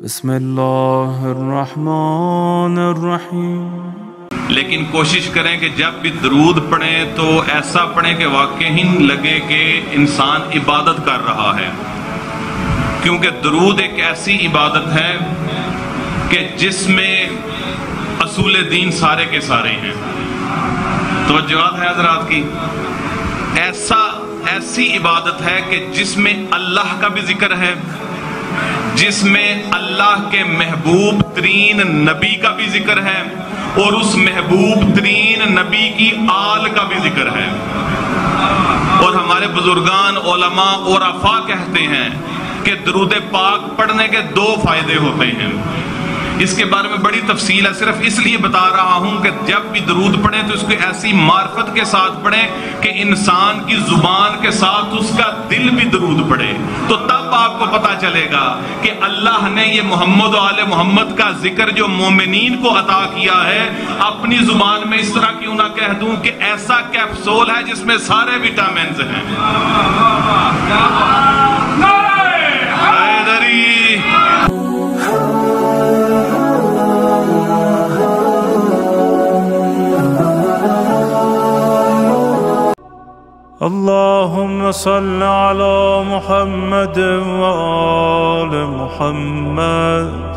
بسم اللہ الرحمن الرحیم۔ لیکن کوشش کریں کہ جب بھی درود پڑھیں تو ایسا پڑھیں کہ واقعی لگے کہ انسان عبادت کر رہا ہے، کیونکہ درود ایک ایسی عبادت ہے کہ جس میں اصول دین سارے کے سارے ہیں۔ توجہات ہے حضرات کی؟ ایسی عبادت ہے کہ جس میں اللہ کا بھی ذکر ہے، جس میں اللہ کے محبوب ترین نبی کا بھی ذکر ہے، اور اس محبوب ترین نبی کی آل کا بھی ذکر ہے۔ اور ہمارے بزرگان علماء عرفاء کہتے ہیں کہ درود پاک پڑھنے کے 2 فائدے ہوتے ہیں۔ اس کے بارے میں بڑی تفصیل ہے، صرف اس لیے بتا رہا ہوں کہ جب بھی درود پڑھیں تو اس کو ایسی معرفت کے ساتھ پڑھیں کہ انسان کی زبان کے ساتھ اس کا دل بھی درود پڑھے، تو تب آپ کو پتا چلے گا کہ اللہ نے یہ محمد و آل محمد کا ذکر جو مومنین کو عطا کیا ہے، اپنی زبان میں اس طرح کیوں نہ کہہ دوں کہ ایسا کیپسول ہے جس میں سارے وٹامنز ہیں۔ اللہم صل علی محمد و آل محمد